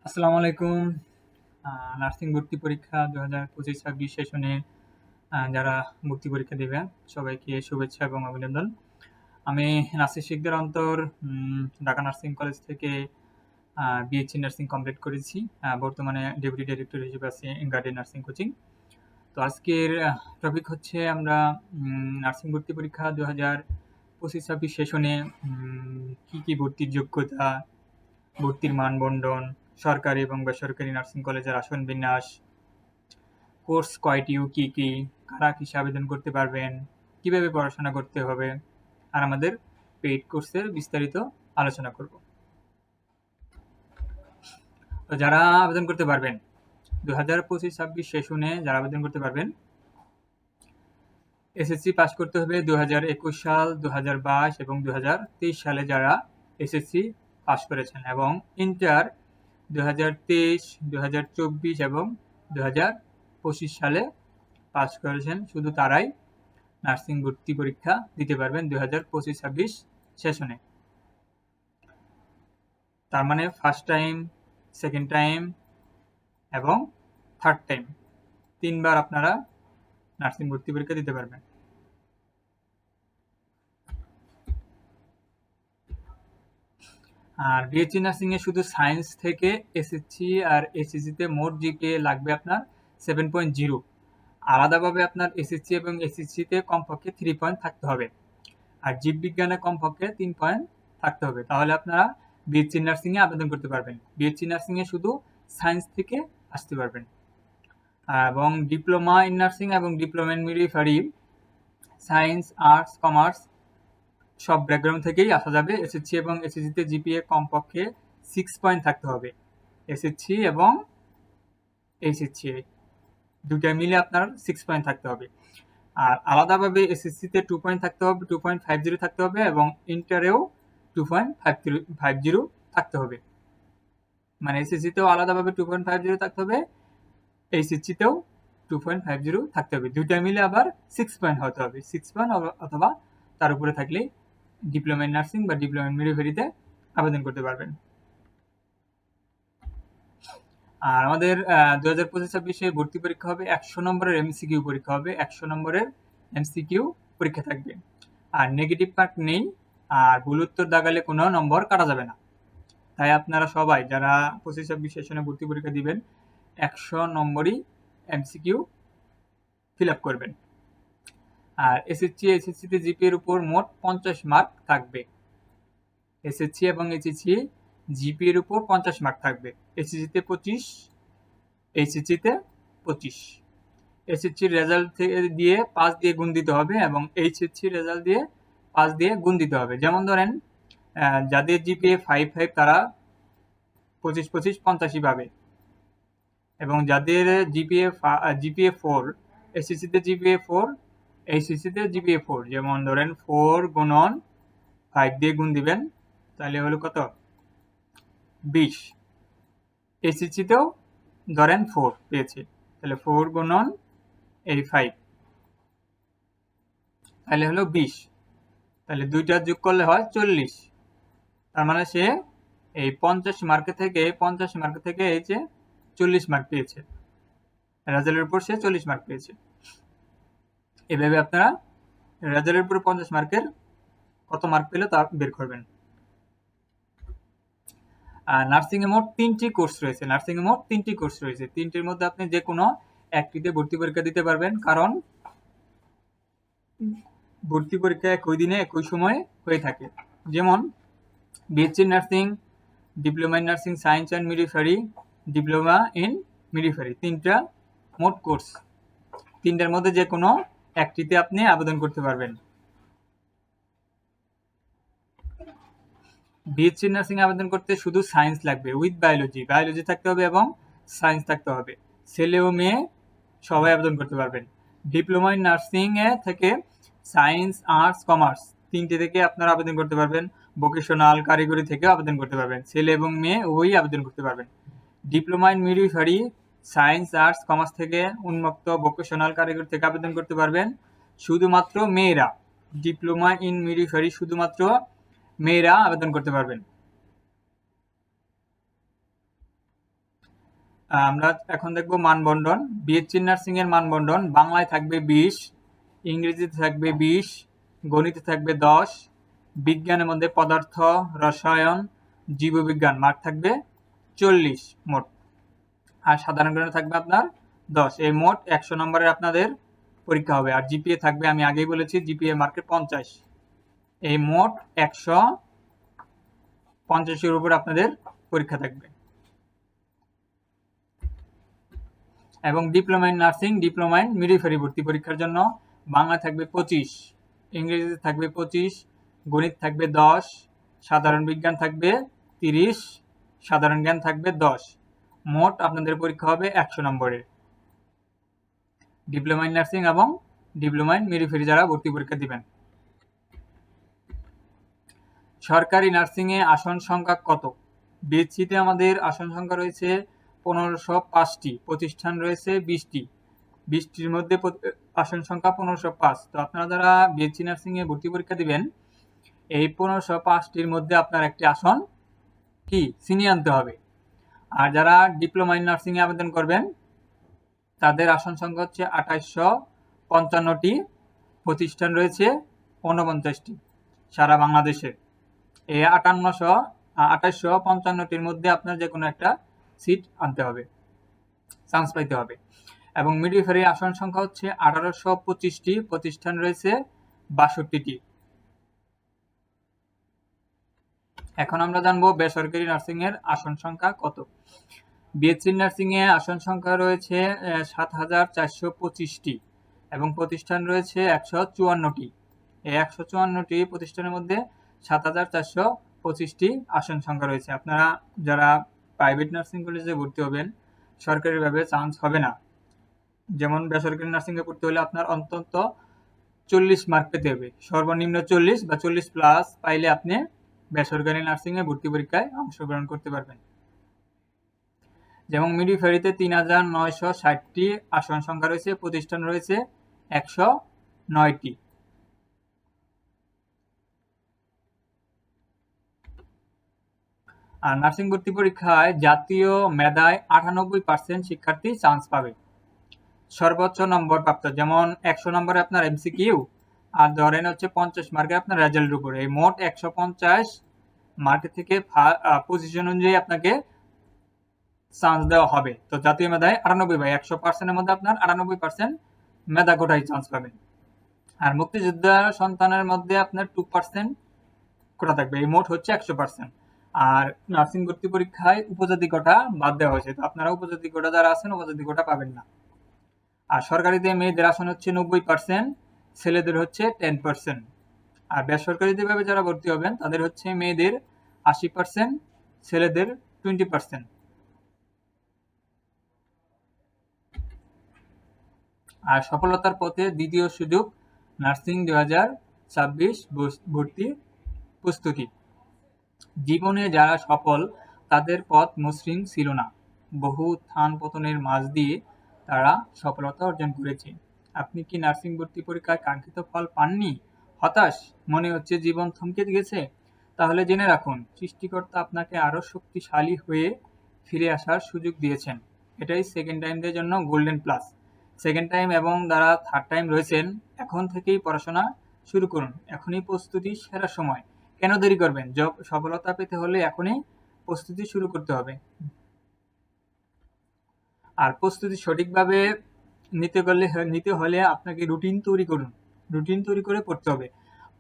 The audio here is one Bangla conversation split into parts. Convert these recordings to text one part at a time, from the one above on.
আসসালামু আলাইকুম। নার্সিং ভর্তি পরীক্ষা ২০২৫-২৬ সেশনে যারা ভর্তি পরীক্ষা দিবেন সবাইকে শুভেচ্ছা এবং অভিনন্দন। আমি নাসির শিকদার অন্তর ঢাকা নার্সিং কলেজ থেকে বিএসসি নার্সিং কমপ্লিট করেছি। বর্তমানে ডেপুটি ডাইরেক্টর হিসেবে আছি গার্ডেন নার্সিং কোচিং। তো আজকের টপিক হচ্ছে আমরা নার্সিং ভর্তি পরীক্ষা ২০২৫-২৬ সেশনে কি ভর্তির যোগ্যতা, ভর্তির মানবন্টন, সরকারি এবং বেসরকারি নার্সিং কলেজের আসন বিন্যাস, কোর্স কয়টি ও কী কী, কারা কিসে আবেদন করতে পারবেন, কিভাবে পড়াশোনা করতে হবে, আর আমাদের পেইড কোর্সের বিস্তারিত আলোচনা করব। তো যারা আবেদন করতে পারবেন ২০২৫-২৬ সেশনে যারা আবেদন করতে পারবেন, এসএসসি পাস করতে হবে ২০২১ সাল, ২০২২ এবং ২০২৩ সালে যারা এসএসসি পাস করেছেন, এবং ইন্টার ২০২৩, ২০২৪ এবং ২০২৫ সালে পাস করেছেন শুধু তারাই নার্সিং ভর্তি পরীক্ষা দিতে পারবেন ২০২৫-২৬ সেশনে। তার মানে ফার্স্ট টাইম, সেকেন্ড টাইম এবং থার্ড টাইম ৩ বার আপনারা নার্সিং ভর্তি পরীক্ষা দিতে পারবেন। আর বিএসসি নার্সিং এ শুধু সায়েন্স থেকে এসএসসি আর এসএসসি তে মোট জিপিএ লাগবে আপনার 7.0। আলাদাভাবে আপনার এসএসসি এবং এসএসসি তে কমপক্ষে 3 পয়েন্ট থাকতে হবে, আর জীববিজ্ঞানে কমপক্ষে 3 পয়েন্ট থাকতে হবে। তাহলে আপনারা বিএসসি নার্সিং এ আবেদন করতে পারবেন। বিএসসি নার্সিং এ শুধু সায়েন্স থেকে আসতে পারবেন। এবং ডিপ্লোমা ইন নার্সিং এবং diploma in midwifery, science, arts, commerce সব ব্যাকগ্রাউন্ড থেকেই আসা যাবে। এসএসসি এবং এসএসসি তে জিপিএ কমপক্ষে 6 পয়েন্ট থাকতে হবে। এসএসসি এবং এইচএসসি দুটা মিলে আপনার 6 পয়েন্ট থাকতে হবে। আর আলাদাভাবে এসএসসি তে 2 পয়েন্ট থাকতে হবে, 2.50 থাকতে হবে, এবং ইন্টারেও 2.50 থাকতে হবে। মানে এসএসসি তেও আলাদাভাবে 2.50 থাকতে হবে, এইচএসসি তেও 2.50 থাকতে হবে। দুইটা মিলে আবার 6 পয়েন্ট হতে হবে। 6 পয়েন্ট অথবা তার উপরে থাকলে ডিপ্লোমা ইন নার্সিং বা ডিপ্লোমা ইন মিডওয়াইফারিতে আবেদন করতে পারবেন। আর আমাদের ২০২৫-২৬ ভর্তি পরীক্ষা হবে ১০০ নম্বরের এমসিকিউ পরীক্ষা হবে। ১০০ নম্বরের এমসিকিউ পরীক্ষা থাকবে, আর নেগেটিভ মার্ক নেই, আর ভুল উত্তর দাগালে কোনো নম্বর কাটা যাবে না। তাই আপনারা সবাই যারা ২৫-২৬ সেশনে ভর্তি পরীক্ষা দিবেন ১০০ নম্বরই এমসিকিউ ফিল আপ করবেন। আর এসএসসি তে জিপিএর উপর মোট 50 মার্ক থাকবে। এসএসসি এবং এইচএসসি জিপি এর উপর 50 মার্ক থাকবে। এসএসসি তে 25, এইচএসসি তে 25। এসএসসির রেজাল্ট দিয়ে 5 দিয়ে গুণ দিতে হবে, এবং এইচএসসি রেজাল্ট দিয়ে 5 দিয়ে গুণ দিতে হবে। যেমন ধরেন যাদের জিপিএ 5 তারা 25 85 পাবে, এবং যাদের জিপিএ 4, এসএসসি তে জিপিএ 4, এইচএসসি তে জিপিএ 4, যেমন ধরেন 4 গুণন 5 দিয়ে গুণ দিবেন, তাহলে হলো কত? 20। এসএসসি তেও ধরেন 4 পেয়েছে, তাহলে 4 গুণন এই 5, তাহলে হলো 20। তাহলে দুইটা যোগ করলে হয় 40। তার মানে সে এই 50 মার্ক থেকে এই যে 40 মার্ক পেয়েছে, রেজাল্টের উপর সে 40 মার্ক পেয়েছে। এভাবে আপনারা রেজাল্টের উপর 50 মার্কের কত মার্ক পেলে তা বের করবেন। নার্সিং এ মোট 3টি কোর্স রয়েছে। 3টির মধ্যে আপনি যে কোনো একটিতে ভর্তি পরীক্ষা দিতে পারবেন, কারণ ভর্তি পরীক্ষা একই দিনে একই সময়ে হয়ে থাকে। যেমন BSc nursing, diploma in nursing science and midwifery, diploma in midwifery, 3টা মোট কোর্স। 3টার মধ্যে যে কোনো একটিতে আপনি আবেদন করতে পারবেন। বিএসসি নার্সিং আবেদন করতে শুধু সায়েন্স লাগবে উইথ বায়োলজি থাকতে হবে এবং সায়েন্স থাকতে হবে। ছেলে ও মেয়ে সবাই আবেদন করতে পারবেন। ডিপ্লোমা ইন নার্সিং এ থেকে সায়েন্স, আর্টস, কমার্স 3টে থেকে আপনারা আবেদন করতে পারবেন। ভোকেশনাল, কারিগরি থেকে আবেদন করতে পারবেন। ছেলে এবং মেয়ে উভয়ই আবেদন করতে পারবেন। Diploma in midwifery science, arts, commerce থেকে উন্মুক্ত, ভোকেশনাল, কারিগরি থেকে আবেদন করতে পারবেন শুধুমাত্র মেয়েরা। ডিপ্লোমা ইন মিডওয়াইফারি শুধুমাত্র মেয়েরা আবেদন করতে পারবেন। আমরা এখন দেখব মানবন্টন। বিএসসি নার্সিং এর মানবন্টন। বাংলায় থাকবে 20, ইংরেজিতে থাকবে 20, গণিতে থাকবে 10, বিজ্ঞানের মধ্যে পদার্থ, রসায়ন, জীববিজ্ঞান মার্ক থাকবে 40 মোট, আর সাধারণ জ্ঞানে থাকবে আপনার 10। এই মোট 100 নম্বরের আপনাদের পরীক্ষা হবে। আর জিপিএ থাকবে, আমি আগেই বলেছি, জিপিএ মার্কে 50। এই মোট 150-এর উপর আপনাদের পরীক্ষা থাকবে। এবং diploma in nursing, diploma in midwifery ভর্তি পরীক্ষার জন্য বাংলা থাকবে 25, ইংরেজিতে থাকবে 25, গণিত থাকবে 10, সাধারণ বিজ্ঞান থাকবে 30, সাধারণ জ্ঞান থাকবে 10। মোট আপনাদের পরীক্ষা হবে 100 নম্বরের। ডিপ্লোমা ইন নার্সিং এবং ডিপ্লোমা ইন মিডওয়াইফারি যারা ভর্তি পরীক্ষা দিবেন। সরকারি নার্সিংয়ে আসন সংখ্যা কত? বিএসসিতে আমাদের আসন সংখ্যা রয়েছে 1505টি, প্রতিষ্ঠান রয়েছে 20টি। 20টির মধ্যে আসন সংখ্যা 1505। তো আপনারা যারা বিএসসি নার্সিংয়ে ভর্তি পরীক্ষা দিবেন, এই 1505টির মধ্যে আপনার একটি আসন কি ছিনিয়ে আনতে হবে। আর যারা ডিপ্লোমা ইন নার্সিংয়ে আবেদন করবেন, তাদের আসন সংখ্যা হচ্ছে 2855টি, প্রতিষ্ঠান রয়েছে 49টি সারা বাংলাদেশে। এই 2855টির মধ্যে আপনার যে কোনো একটা সিট আনতে হবে, চান্স পাইতে হবে। এবং মিডওয়াইফারি আসন সংখ্যা হচ্ছে 1825টি, প্রতিষ্ঠান রয়েছে 62টি। এখন আমরা জানবো বেসরকারি নার্সিং এর আসন সংখ্যা কত। বিএসসি নার্সিং এ আসন সংখ্যা রয়েছে 7425টি এবং প্রতিষ্ঠান রয়েছে 154টি। এই 154টি প্রতিষ্ঠানের মধ্যে 7425টি আসন সংখ্যা রয়েছে। আপনারা যারা প্রাইভেট নার্সিং কলেজে ভর্তি হবেন, সরকারিভাবে চান্স হবে না। যেমন বেসরকারি নার্সিংয়ে পড়তে হলে আপনার অন্তত 40 মার্ক পেতে হবে, সর্বনিম্ন 40 বা 40 প্লাস পাইলে আপনি বেসরকারি নার্সিংয়ে ভর্তি পরীক্ষায় অংশগ্রহণ করতে পারবেন। যেমন মিডওয়াইফারিতে 3960টি আসন সংখ্যা রয়েছে, প্রতিষ্ঠান রয়েছে 109টি। আর নার্সিং ভর্তি পরীক্ষায় জাতীয় মেধায় 98% শিক্ষার্থী চান্স পাবে। সর্বোচ্চ নম্বর প্রাপ্ত, যেমন 100 নম্বরে আপনার এমসিকিউ, আর ধরেন হচ্ছে 50 মার্কের আপনার রেজাল্টের উপরে। এই মোট 150 মার্ক থেকে পজিশন অনুযায়ী আপনাকে চান্স দেওয়া হবে। তো জাতীয় মেধায় 98 ভাই 100%-এর মধ্যে আপনার 98% মেধা কোটায় চান্স পাবেন। আর মুক্তিযোদ্ধা সন্তানের মধ্যে আপনার 2% কোটা থাকবে। এই মোট হচ্ছে 100%। আর নার্সিং ভর্তি পরীক্ষায় উপজাতি কোটা বাদ দেওয়া হয়েছে, তো আপনারা উপজাতি কোটা যারা আছেন উপজাতি কোটা পাবেন না। আর সরকারিতে মেয়েদের আসন হচ্ছে 90%, ছেলেদের হচ্ছে 10%। আর বেসরকারিতে ভাবে যারা ভর্তি হবেন তাদের হচ্ছে মেয়েদের 80%, ছেলেদের 20%। আর সফলতার পথে দ্বিতীয় সুযোগ নার্সিং 2026 ভর্তি প্রস্তুতি। জীবনে যারা সফল তাদের পথ মসৃণ ছিল না, বহু উত্থান পতনের মাঝ দিয়ে তারা সফলতা অর্জন করেছে। আপনি কি নার্সিং ভর্তি পরীক্ষায় কাঙ্ক্ষিত ফল পাননি? হতাশ মনে হচ্ছে জীবন থমকে গেছে? তাহলে জেনে রাখুন, সৃষ্টিকর্তা আপনাকে আরো শক্তিশালী হয়ে ফিরে আসার সুযোগ দিয়েছেন। এটাই সেকেন্ড টাইমদের জন্য গোল্ডেন প্লাস। সেকেন্ড টাইম এবং যারা থার্ড টাইম রয়েছেন, এখন থেকেই পড়াশোনা শুরু করুন। এখনই প্রস্তুতি সেরা সময়। কেন দেরি করবেন? সফলতা পেতে হলে এখনই প্রস্তুতি শুরু করতে হবে। আর প্রস্তুতি সঠিকভাবে নিতে হলে আপনাকে রুটিন তৈরি করুন। রুটিন তৈরি করে পড়তে হবে।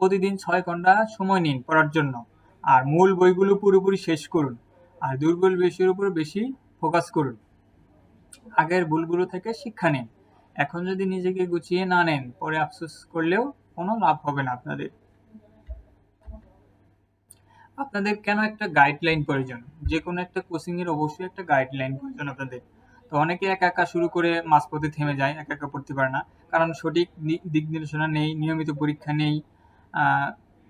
প্রতিদিন 6 ঘন্টা সময় নিন পড়ার জন্য। আর মূল বইগুলো পুরোপুরি শেষ করুন। আর দুর্বল বিষয়ের উপর বেশি ফোকাস করুন। আগের ভুলগুলো থেকে শিক্ষা নিন। এখন যদি নিজেকে গুছিয়ে না নেন, পরে আফসোস করলেও কোনো লাভ হবে না আপনাদের। আপনাদের কেন একটা গাইডলাইন প্রয়োজন? যে কোনো একটা কোচিং এর অবশ্যই একটা গাইডলাইন প্রয়োজন আপনাদের। তো অনেকে একা একা শুরু করে মাঝপথে থেমে যায়, একা একা পড়তে পারে না, কারণ সঠিক দিক নির্দেশনা নেই, নিয়মিত পরীক্ষা নেই।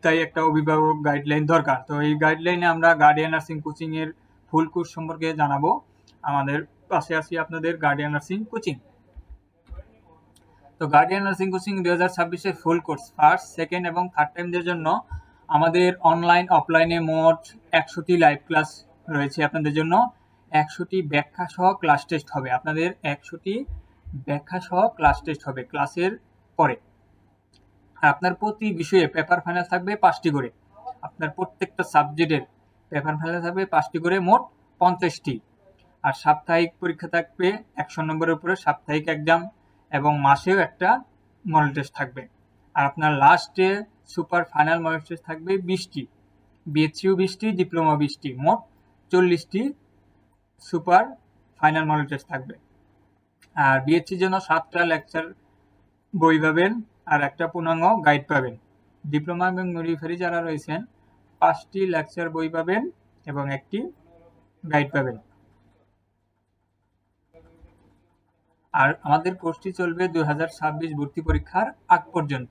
তাই একটা অভিভাবক গাইডলাইন দরকার। তো এই গাইডলাইনে আমরা গার্ডিয়ান নার্সিং কোচিং এর ফুল কোর্স সম্পর্কে জানাবো। আমাদের পাশে আছি আপনাদের গার্ডিয়ান নার্সিং কোচিং। তো গার্ডিয়ান নার্সিং কোচিং 2026-এর ফুল কোর্স ফার্স্ট, সেকেন্ড এবং থার্ড টাইমদের জন্য আমাদের অনলাইন অফলাইনে মোট 100টি লাইভ ক্লাস রয়েছে আপনাদের জন্য। 100টি ব্যাখ্যা সহ ক্লাস টেস্ট হবে। আপনাদের 100টি ব্যাখ্যা সহ ক্লাস টেস্ট হবে ক্লাসের পরে। আর আপনার প্রতি বিষয়ে পেপার ফাইনাল থাকবে 5টি করে। আপনার প্রত্যেকটা সাবজেক্টের পেপার ফাইনাল থাকবে 5টি করে, মোট 50টি। আর সাপ্তাহিক পরীক্ষা থাকবে 100 নম্বরের উপরে সাপ্তাহিক এক্সাম, এবং মাসেও একটা মডেল টেস্ট থাকবে। আর আপনার লাস্টে সুপার ফাইনাল মডেল টেস্ট থাকবে 20টি, বিএসসিও 20টি, ডিপ্লোমা 20টি, মোট 40টি সুপার ফাইনাল মডেল টেস্ট থাকবে। আর বিএসসির জন্য 7টা লেকচার বই পাবেন আর একটা পূর্ণাঙ্গ গাইড পাবেন। ডিপ্লোমা এবং মিডওয়াইফারি যারা রয়েছেন 5টি লেকচার বই পাবেন এবং একটি গাইড পাবেন। আর আমাদের কোর্সটি চলবে 2026 ভর্তি পরীক্ষার আগ পর্যন্ত।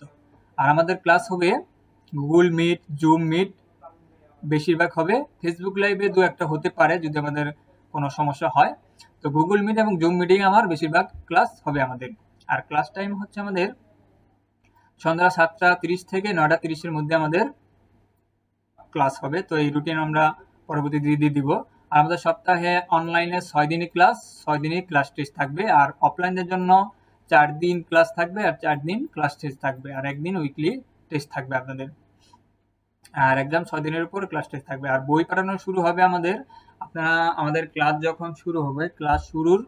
আর আমাদের ক্লাস হবে গুগল মিট, জুম মিট, বেশিরভাগ হবে ফেসবুক লাইভে 2-1টা হতে পারে যদি আমাদের কোনো সমস্যা হয়। তো গুগল মিট এবং জুম মিটিং আমার বেশিরভাগ ক্লাস হবে আমাদের। আর ক্লাস টাইম হচ্ছে আমাদের সন্ধ্যা 7টা 30 থেকে 9টা 30-এর মধ্যে আমাদের ক্লাস হবে। তো এই রুটিন আমরা পরবর্তী দিয়ে দিব। আর আমাদের সপ্তাহে অনলাইনে 6 দিনই ক্লাস, 6 দিনই ক্লাস টেস্ট থাকবে। আর অফলাইনের জন্য 4 দিন ক্লাস থাকবে আর 4 দিন ক্লাস টেস্ট থাকবে, আর 1 দিন উইকলি টেস্ট থাকবে আপনাদের। আর এক্সাম 6 দিনের উপর ক্লাস টেস্ট থাকবে। আর বই পাঠানো শুরু হবে আমাদের, আপনারা আমাদের ক্লাস যখন শুরু হবে, ক্লাস শুরুর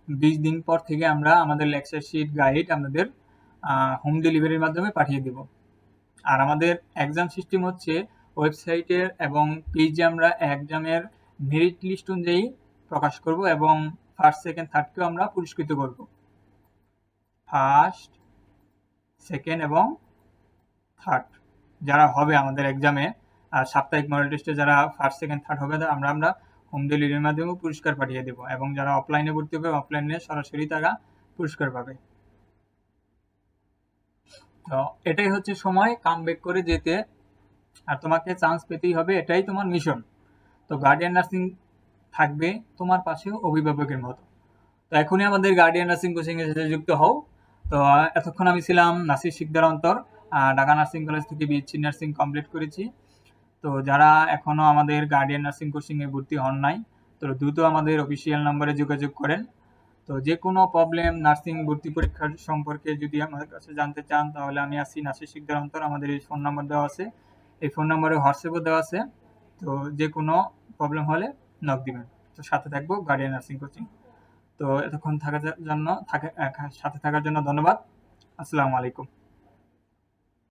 20 দিন পর থেকে আমরা আমাদের লেকচার শিট, গাইড আপনাদের হোম ডেলিভারির মাধ্যমে পাঠিয়ে দেব। আর আমাদের এক্সাম সিস্টেম হচ্ছে ওয়েবসাইটের এবং পেজে আমরা এক্সামের মেরিট লিস্ট অনুযায়ী প্রকাশ করব এবং ফার্স্ট, সেকেন্ড, থার্ডকেও আমরা পুরস্কৃত করব। ফার্স্ট, সেকেন্ড এবং থার্ড যারা হবে আমাদের এক্সামে, আর সাপ্তাহিক মডেল টেস্টে যারা ফার্স্ট, সেকেন্ড, থার্ড হবে আমরা হোম ডেলিভারির মাধ্যমে পুরস্কার পাঠিয়ে দেব, এবং যারা অফলাইনে ভর্তি হবে অফলাইনে সরাসরি তারা পুরস্কার পাবে। তো এটাই হচ্ছে সময় কামব্যাক করে যেতে, আর তোমাকে চান্স পেতেই হবে, এটাই তোমার মিশন। তো গার্ডিয়ান নার্সিং থাকবে তোমার পাশেও অভিভাবকের মতো। তো এখনই আমাদের গার্ডিয়ান নার্সিং কোচিং এর সাথে যুক্ত হও। তো এতক্ষণ আমি ছিলাম নাসির শিকদার অন্তর, ঢাকা নার্সিং কলেজ থেকে বিএসসি নার্সিং কমপ্লিট করেছি। তো যারা এখনো আমাদের গার্ডিয়ান নার্সিং কোচিং এ ভর্তি হন নাই, তো দ্রুত আমাদের অফিসিয়াল নম্বরে যোগাযোগ করেন। তো যে কোনো প্রবলেম নার্সিং ভর্তি পরীক্ষার সম্পর্কে যদি আমাদের কাছে জানতে চান, তাহলে আমি আছি নাসির শিকদার অন্তর, আমাদের এই ফোন নাম্বার দেওয়া আছে, এই ফোন নাম্বারে হোয়াটসঅ্যাপও দেওয়া আছে। তো যে কোনো প্রবলেম হলে নক দিবেন। তো সাথে থাকবো গার্ডিয়ান নার্সিং কোচিং। তো এতক্ষণ সাথে থাকার জন্য ধন্যবাদ। আসসালামু আলাইকুম।